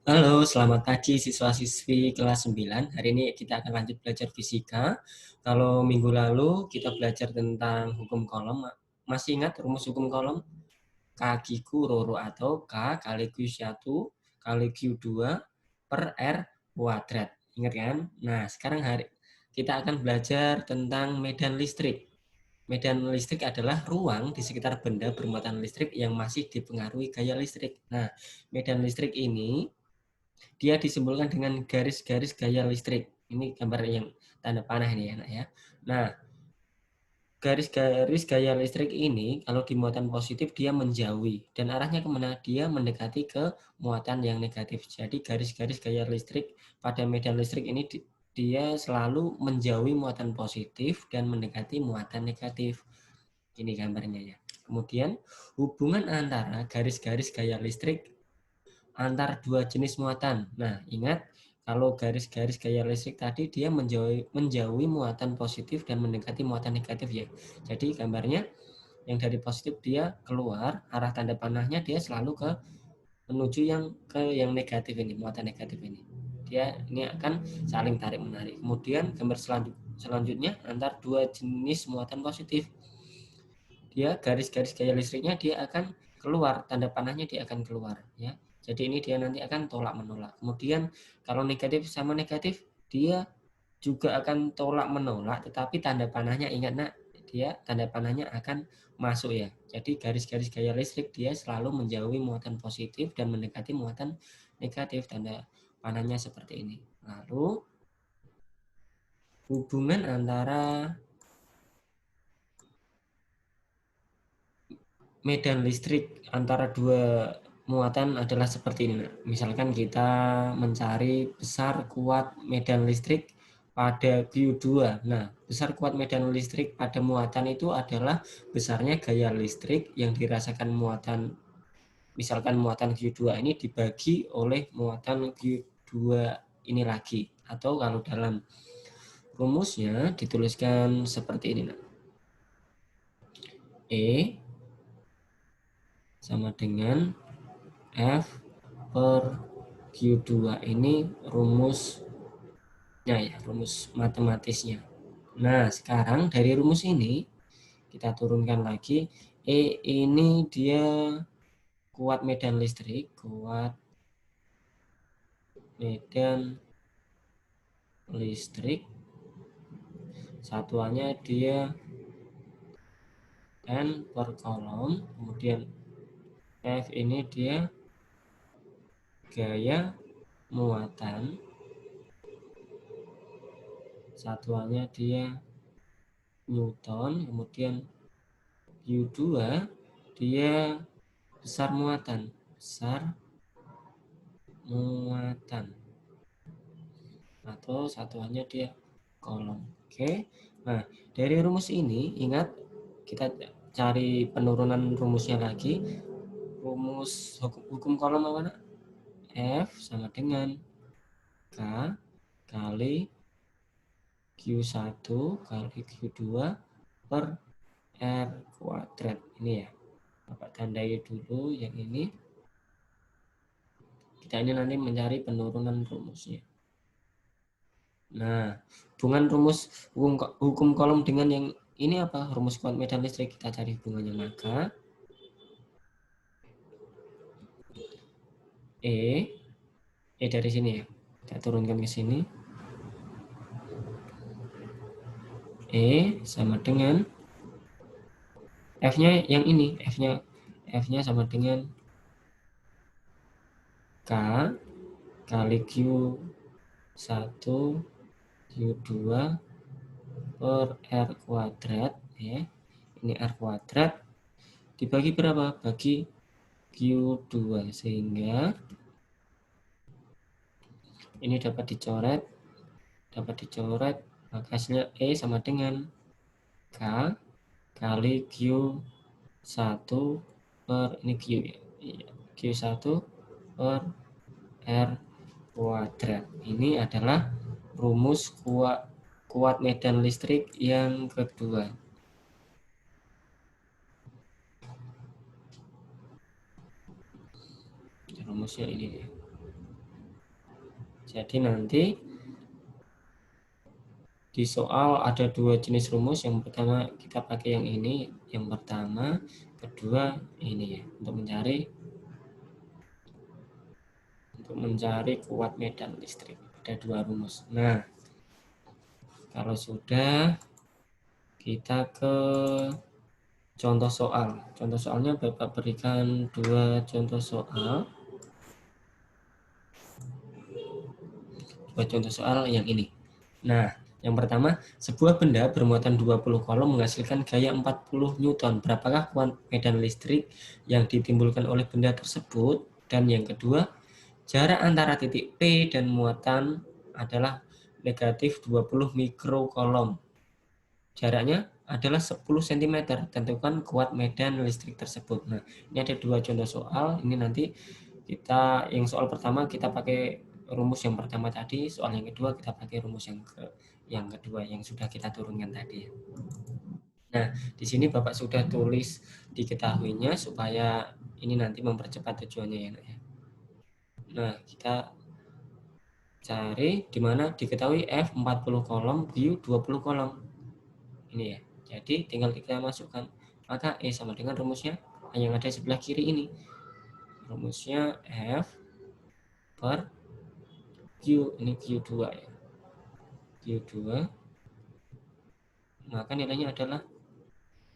Halo, selamat pagi siswa-siswi kelas 9. Hari ini kita akan lanjut belajar fisika. Kalau minggu lalu kita belajar tentang hukum kolom. Masih ingat rumus hukum kolom? K-Q rho atau K kali Q1 kali Q2 per R kuadrat. Ingat kan? Nah, sekarang kita akan belajar tentang medan listrik. Medan listrik adalah ruang di sekitar benda bermuatan listrik yang masih dipengaruhi gaya listrik. Nah, medan listrik ini dia disimbolkan dengan garis-garis gaya listrik. Ini gambar yang tanda panah ini ya, ya. Nah, garis-garis gaya listrik ini kalau di muatan positif dia menjauhi dan arahnya kemana? Dia mendekati ke muatan yang negatif. Jadi garis-garis gaya listrik pada medan listrik ini dia selalu menjauhi muatan positif dan mendekati muatan negatif. Ini gambarnya ya. Kemudian hubungan antara garis-garis gaya listrik antar dua jenis muatan. Nah, ingat kalau garis-garis gaya listrik tadi dia menjauhi muatan positif dan mendekati muatan negatif ya. Jadi gambarnya yang dari positif dia keluar, arah tanda panahnya dia selalu ke menuju yang negatif ini, muatan negatif ini. Dia ini akan saling tarik menarik. Kemudian gambar selanjutnya antar dua jenis muatan positif. Dia garis-garis gaya listriknya dia akan keluar, tanda panahnya dia akan keluar ya. Jadi ini dia nanti akan tolak menolak. Kemudian kalau negatif sama negatif dia juga akan tolak menolak, tetapi tanda panahnya ingat nak, dia tanda panahnya akan masuk ya. Jadi garis-garis gaya listrik dia selalu menjauhi muatan positif dan mendekati muatan negatif, tanda panahnya seperti ini. Lalu hubungan antara medan listrik antara dua muatan adalah seperti ini. Misalkan kita mencari besar kuat medan listrik pada Q2. Nah, besar kuat medan listrik pada muatan itu adalah besarnya gaya listrik yang dirasakan muatan, misalkan muatan Q2 ini dibagi oleh muatan Q2 ini lagi. Atau kalau dalam rumusnya dituliskan seperti ini. E sama dengan F per Q2 ini rumusnya ya, rumus matematisnya. Nah, sekarang dari rumus ini kita turunkan lagi. E ini dia kuat medan listrik, kuat medan listrik. Satuannya dia N per kolom, kemudian F ini dia gaya muatan, satuannya dia Newton, kemudian U2 dia besar muatan atau satuannya dia kolom. Oke. Nah, dari rumus ini ingat kita cari penurunan rumusnya lagi. Rumus hukum kolom apa nak? F sama dengan K kali Q1 kali Q2 per R kuadrat. Ini ya. Bapak tandai dulu yang ini. Kita ini nanti mencari penurunan rumusnya. Nah, hubungan rumus hukum kolom dengan yang ini apa? Rumus kuat medan listrik. Kita cari hubungannya. Maka E dari sini ya. Kita turunkan ke sini. E sama dengan F-nya yang ini. F-nya sama dengan K kali Q1 Q2 per R kuadrat ya. Ini R kuadrat dibagi berapa? Bagi Q2 sehingga ini dapat dicoret, maka hasilnya E sama dengan K kali Q1 per ini Q ya. Q1 per R kuadrat. Ini adalah rumus kuat medan listrik yang kedua. Rumusnya ini ya. Jadi nanti di soal ada dua jenis rumus. Yang pertama kita pakai yang ini, yang pertama, kedua ini ya, untuk mencari kuat medan listrik. Ada dua rumus. Nah, kalau sudah, kita ke contoh soal. Contoh soalnya Bapak berikan dua contoh soal. Dua contoh soal yang ini. Nah, yang pertama, sebuah benda bermuatan 20 kolom menghasilkan gaya 40 Newton. Berapakah kuat medan listrik yang ditimbulkan oleh benda tersebut? Dan yang kedua, jarak antara titik P dan muatan adalah negatif 20 mikrokolom. Jaraknya adalah 10 cm. Tentukan kuat medan listrik tersebut. Nah, ini ada dua contoh soal. Ini nanti kita, yang soal pertama kita pakai rumus yang pertama tadi, soal yang kedua kita pakai rumus yang kedua yang sudah kita turunkan tadi. Nah, di sini Bapak sudah tulis diketahuinya supaya ini nanti mempercepat tujuannya ya. Nah, kita cari di mana diketahui F 40 kolom, Q 20 kolom. Ini ya. Jadi tinggal kita masukkan. Maka E sama dengan rumusnya yang ada sebelah kiri ini. Rumusnya F per Q, ini Q2 ya. Q2, maka nilainya adalah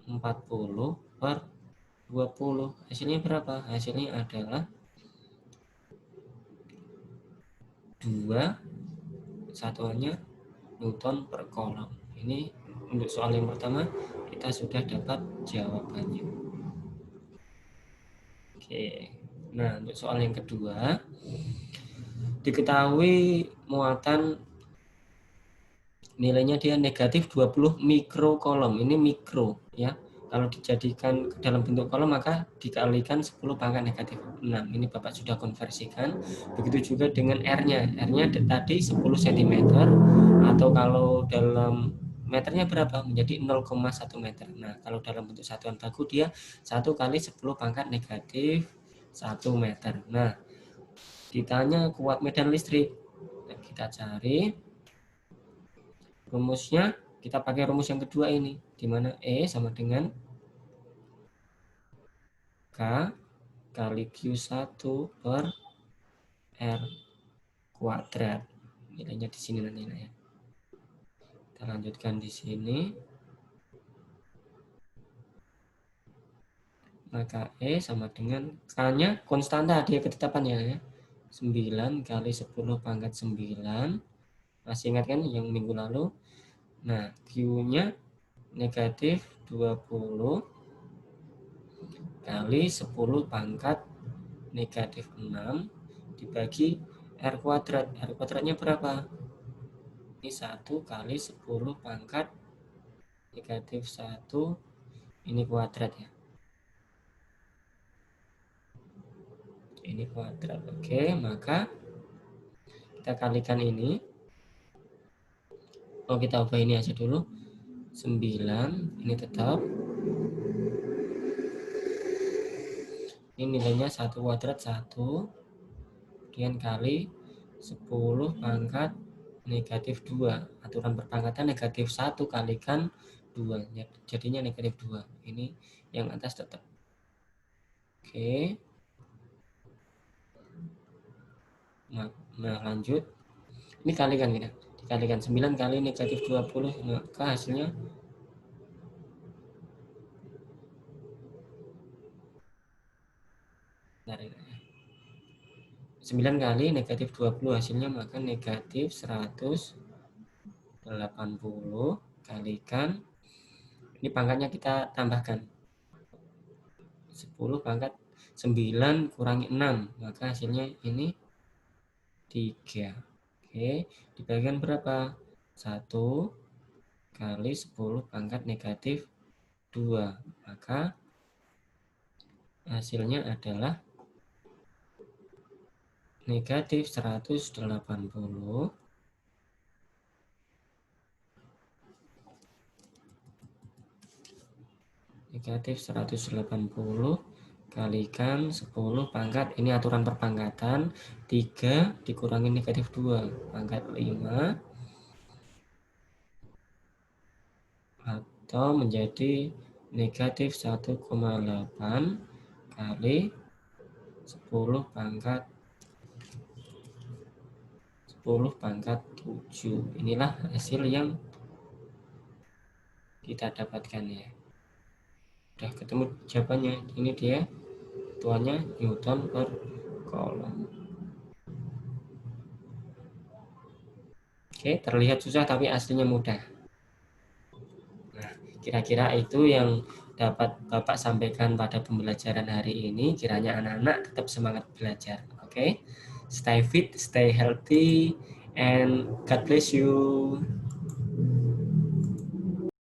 40 per 20. Hasilnya berapa? Hasilnya adalah 2, satuannya Newton per kolom. Ini untuk soal yang pertama kita sudah dapat jawabannya. Oke. Nah, untuk soal yang kedua, diketahui muatan nilainya dia negatif 20 mikrokolom. Ini mikro ya. Kalau dijadikan dalam bentuk kolom maka dikalikan 10 pangkat negatif 6. Ini Bapak sudah konversikan. Begitu juga dengan R-nya. R-nya tadi 10 cm atau kalau dalam meternya berapa? Menjadi 0,1 meter. Nah, kalau dalam bentuk satuan baku dia 1 kali 10 pangkat negatif 1 meter. Nah, ditanya kuat medan listrik. Nah, kita cari rumusnya, kita pakai rumus yang kedua ini, di mana E sama dengan K kali Q1 per R kuadrat. Nilainya di sini nanti ya. Kita lanjutkan di sini. Maka E sama dengan K-nya konstanta, dia ketetapannya ya. 9 kali 10 pangkat 9. Masih ingat kan yang minggu lalu? Nah, Q-nya negatif 20 kali 10 pangkat negatif 6 dibagi R kuadrat. R kuadratnya berapa? Ini 1 kali 10 pangkat negatif 1, ini kuadrat ya. Ini kuadrat. Oke, maka kita kalikan ini. Oh, kita ubah ini aja dulu. 9, ini tetap. Ini nilainya 1 kuadrat 1. Kemudian kali 10 pangkat negatif 2. Aturan perpangkatan negatif 1 kalikan 2. Jadinya negatif 2. Ini yang atas tetap. Oke. Nah, lanjut. Ini kalikan kita. Dikalikan 9 kali negatif 20. Maka hasilnya nah, 9 kali negatif 20 hasilnya maka negatif 180 kalikan, ini pangkatnya kita tambahkan 10 pangkat 9 kurangi 6, maka hasilnya ini 3. Oke, dibagikan berapa? 1 kali 10 pangkat negatif 2, maka hasilnya adalah negatif 180 negatif 180 kalikan 10 pangkat, ini aturan perpangkatan, 3 dikurangi negatif 2 pangkat 5 atau menjadi negatif 1,8 kali 10 pangkat 7. Inilah hasil yang kita dapatkan ya. Udah ketemu jawabannya. Ini dia tuanya Newton per kolom. Oke, terlihat susah tapi aslinya mudah. Nah, kira-kira itu yang dapat Bapak sampaikan pada pembelajaran hari ini. Kiranya anak-anak tetap semangat belajar. Oke, stay fit, stay healthy, and God bless you.